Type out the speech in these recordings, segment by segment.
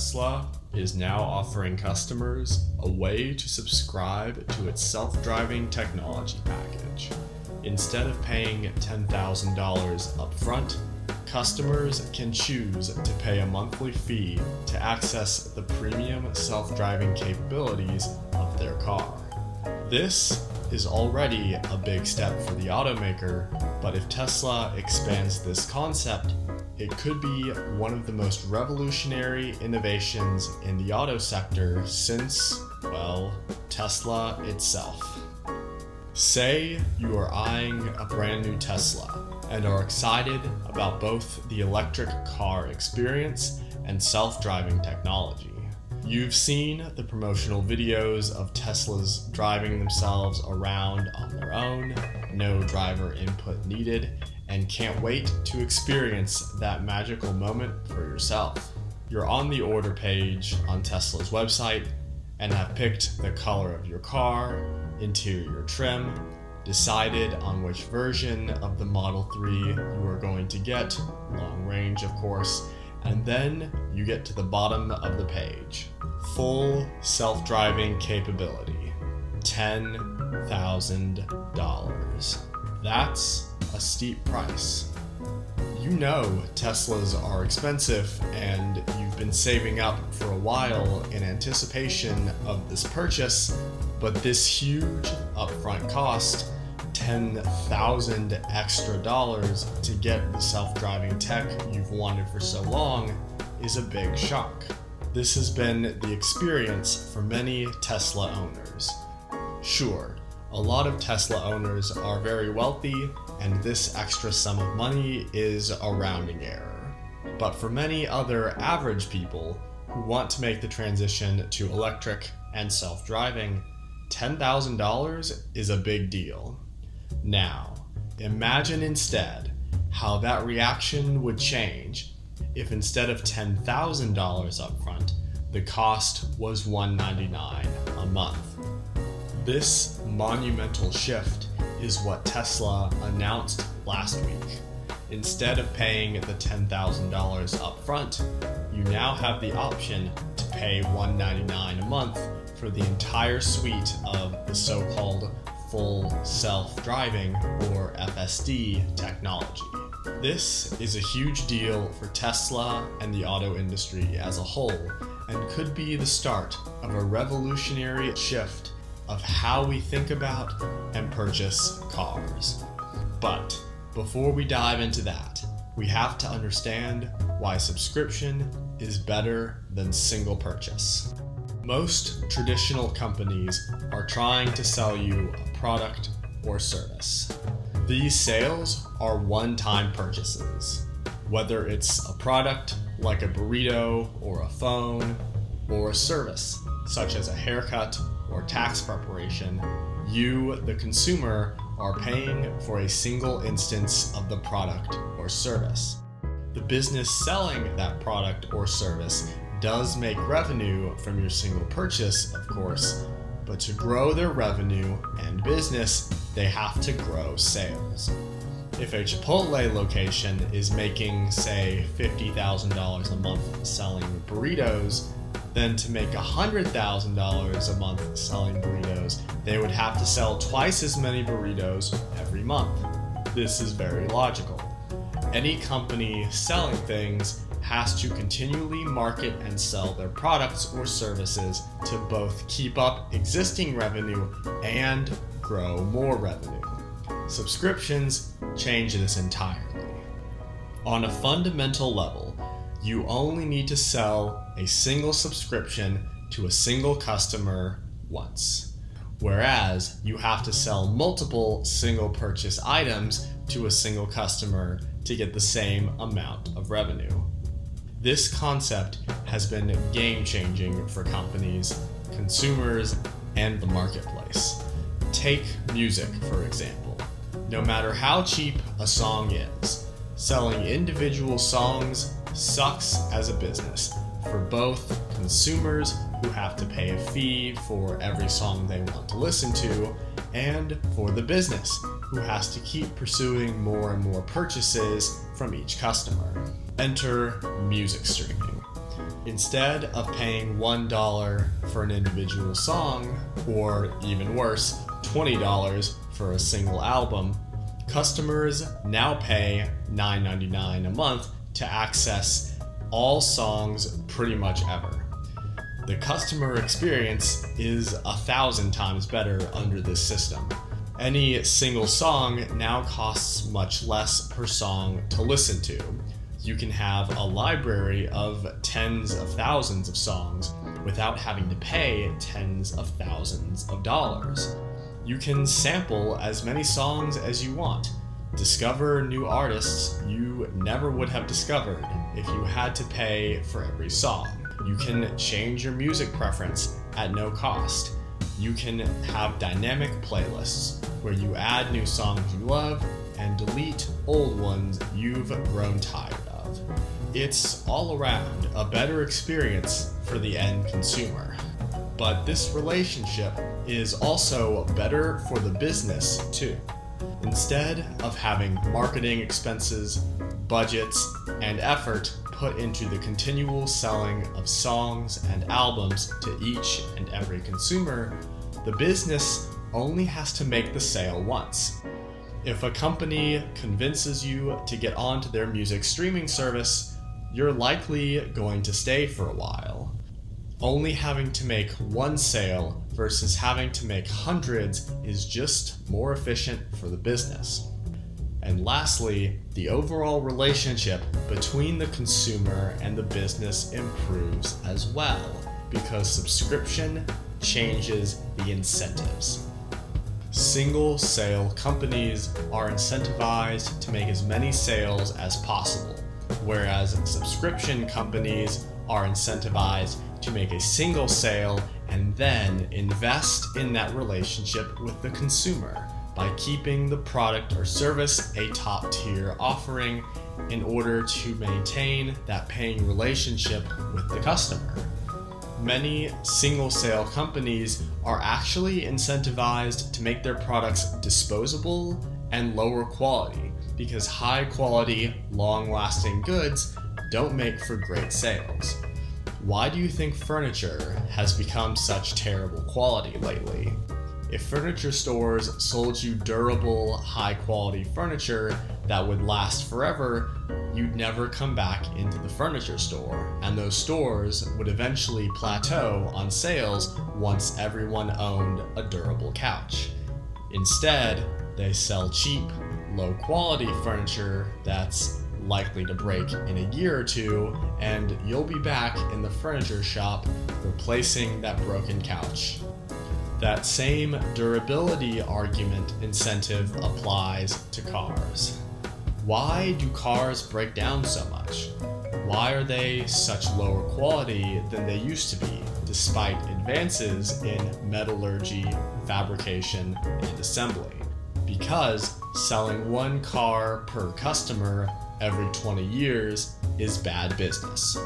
Tesla is now offering customers a way to subscribe to its self-driving technology package. Instead of paying $10,000 upfront, customers can choose to pay a monthly fee to access the premium self-driving capabilities of their car. This is already a big step for the automaker, but if Tesla expands this concept, it could be one of the most revolutionary innovations in the auto sector since, well, Tesla itself. Say you are eyeing a brand new Tesla and are excited about both the electric car experience and self-driving technology. You've seen the promotional videos of Teslas driving themselves around on their own, no driver input needed, and can't wait to experience that magical moment for yourself. You're on the order page on Tesla's website and have picked the color of your car, interior trim, decided on which version of the Model 3 you are going to get, long range of course, and then you get to the bottom of the page. Full self-driving capability, $10,000. That's a steep price. You know Teslas are expensive and you've been saving up for a while in anticipation of this purchase, but this huge upfront cost, $10,000 extra to get the self-driving tech you've wanted for so long, is a big shock. This has been the experience for many Tesla owners. Sure, a lot of Tesla owners are very wealthy, and this extra sum of money is a rounding error. But for many other average people who want to make the transition to electric and self-driving, $10,000 is a big deal. Now, imagine instead how that reaction would change if instead of $10,000 upfront, the cost was $199 a month. This monumental shift is what Tesla announced last week. Instead of paying the $10,000 upfront, you now have the option to pay $199 a month for the entire suite of the so-called full self-driving, or FSD, technology. This is a huge deal for Tesla and the auto industry as a whole, and could be the start of a revolutionary shift of how we think about and purchase cars. But before we dive into that, we have to understand why subscription is better than single purchase. Most traditional companies are trying to sell you a product or service. These sales are one-time purchases. Whether it's a product like a burrito or a phone, or a service such as a haircut or tax preparation, you, the consumer, are paying for a single instance of the product or service. The business selling that product or service does make revenue from your single purchase, of course, but to grow their revenue and business, they have to grow sales. If a Chipotle location is making, say, $50,000 a month selling burritos, then to make $100,000 a month selling burritos, they would have to sell twice as many burritos every month. This is very logical. Any company selling things has to continually market and sell their products or services to both keep up existing revenue and grow more revenue. Subscriptions change this entirely. On a fundamental level, you only need to sell a single subscription to a single customer once, whereas you have to sell multiple single purchase items to a single customer to get the same amount of revenue. This concept has been game-changing for companies, consumers, and the marketplace. Take music, for example. No matter how cheap a song is, selling individual songs sucks as a business for both consumers who have to pay a fee for every song they want to listen to, and for the business who has to keep pursuing more and more purchases from each customer. Enter music streaming. Instead of paying $1 for an individual song, or even worse, $20 for a single album, customers now pay $9.99 a month to access all songs pretty much ever. The customer experience is 1,000 times better under this system. Any single song now costs much less per song to listen to. You can have a library of tens of thousands of songs without having to pay tens of thousands of dollars. You can sample as many songs as you want. Discover new artists you never would have discovered if you had to pay for every song. You can change your music preference at no cost. You can have dynamic playlists where you add new songs you love and delete old ones you've grown tired of. It's all around a better experience for the end consumer. But this relationship is also better for the business too. Instead of having marketing expenses, budgets, and effort put into the continual selling of songs and albums to each and every consumer, the business only has to make the sale once. If a company convinces you to get onto their music streaming service, you're likely going to stay for a while. Only having to make one sale versus having to make hundreds is just more efficient for the business. And lastly, the overall relationship between the consumer and the business improves as well, because subscription changes the incentives. Single sale companies are incentivized to make as many sales as possible, whereas subscription companies are incentivized to make a single sale and then invest in that relationship with the consumer by keeping the product or service a top-tier offering in order to maintain that paying relationship with the customer. Many single-sale companies are actually incentivized to make their products disposable and lower quality because high-quality, long-lasting goods don't make for great sales. Why do you think furniture has become such terrible quality lately? If furniture stores sold you durable, high-quality furniture that would last forever, you'd never come back into the furniture store, and those stores would eventually plateau on sales once everyone owned a durable couch. Instead, they sell cheap, low-quality furniture that's likely to break in a year or two, and you'll be back in the furniture shop replacing that broken couch. That same durability argument incentive applies to cars. Why do cars break down so much? Why are they such lower quality than they used to be, despite advances in metallurgy, fabrication, and assembly? Because selling one car per customer every 20 years is bad business.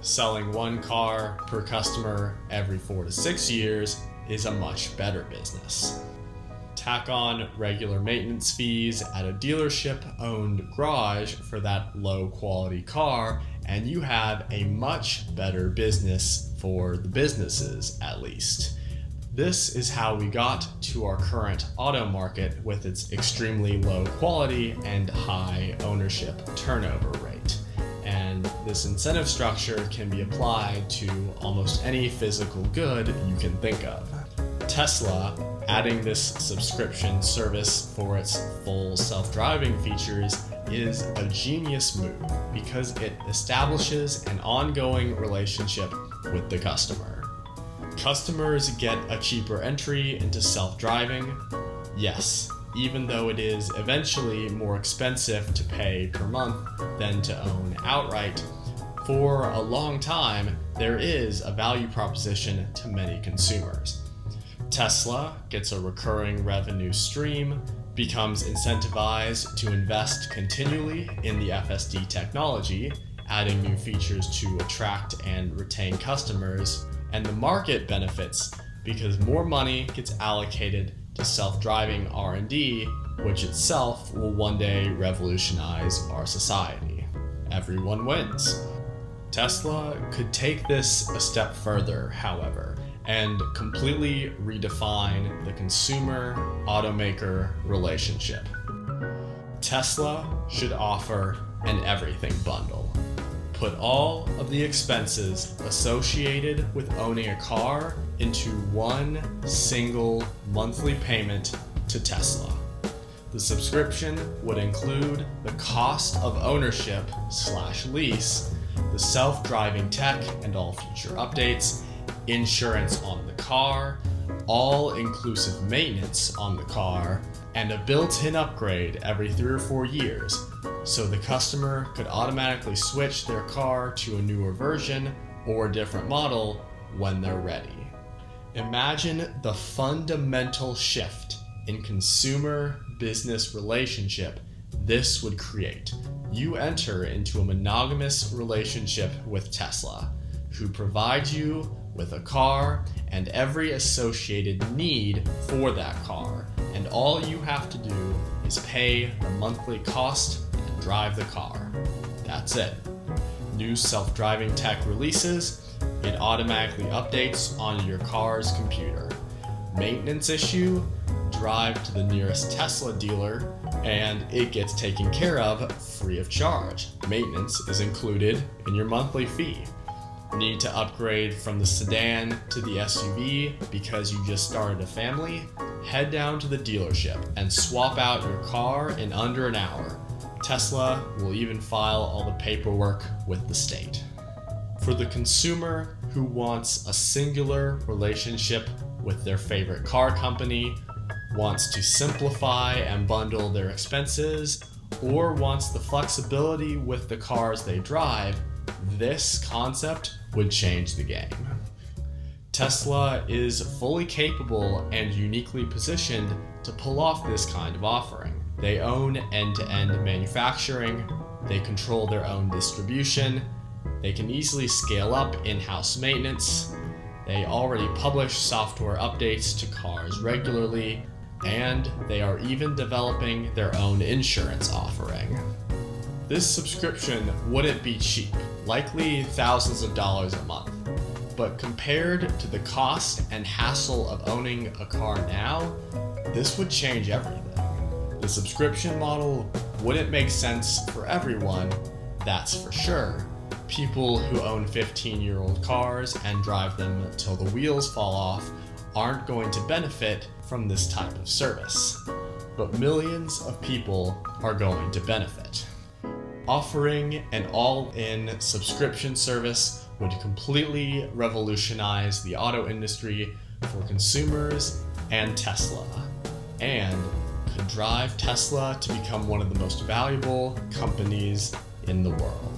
Selling one car per customer every 4 to 6 years is a much better business. Tack on regular maintenance fees at a dealership-owned garage for that low-quality car, and you have a much better business for the businesses, at least. This is how we got to our current auto market with its extremely low quality and high ownership turnover rate. And this incentive structure can be applied to almost any physical good you can think of. Tesla, adding this subscription service for its full self-driving features, is a genius move because it establishes an ongoing relationship with the customer. Customers get a cheaper entry into self-driving, yes, even though it is eventually more expensive to pay per month than to own outright. For a long time, there is a value proposition to many consumers. Tesla gets a recurring revenue stream, becomes incentivized to invest continually in the FSD technology, adding new features to attract and retain customers, and the market benefits because more money gets allocated to self-driving R&D, which itself will one day revolutionize our society. Everyone wins. Tesla could take this a step further, however, and completely redefine the consumer-automaker relationship. Tesla should offer an everything bundle. Put all of the expenses associated with owning a car into one single monthly payment to Tesla. The subscription would include the cost of ownership/lease, the self-driving tech and all future updates, insurance on the car, all-inclusive maintenance on the car, and a built-in upgrade every 3 or 4 years, so the customer could automatically switch their car to a newer version or a different model when they're ready. Imagine the fundamental shift in consumer-business relationship this would create. You enter into a monogamous relationship with Tesla, who provides you with a car and every associated need for that car, and all you have to do is pay the monthly cost and drive the car. That's it. New self-driving tech releases, it automatically updates on your car's computer. Maintenance issue, drive to the nearest Tesla dealer and it gets taken care of free of charge. Maintenance is included in your monthly fee. Need to upgrade from the sedan to the SUV because you just started a family? Head down to the dealership and swap out your car in under an hour. Tesla will even file all the paperwork with the state. For the consumer who wants a singular relationship with their favorite car company, wants to simplify and bundle their expenses, or wants the flexibility with the cars they drive, this concept would change the game. Tesla is fully capable and uniquely positioned to pull off this kind of offering. They own end-to-end manufacturing, they control their own distribution, they can easily scale up in-house maintenance, they already publish software updates to cars regularly, and they are even developing their own insurance offering. This subscription wouldn't be cheap, likely thousands of dollars a month. But compared to the cost and hassle of owning a car now, this would change everything. The subscription model wouldn't make sense for everyone, that's for sure. People who own 15-year-old cars and drive them until the wheels fall off aren't going to benefit from this type of service. But millions of people are going to benefit. Offering an all-in subscription service would completely revolutionize the auto industry for consumers and Tesla, and could drive Tesla to become one of the most valuable companies in the world.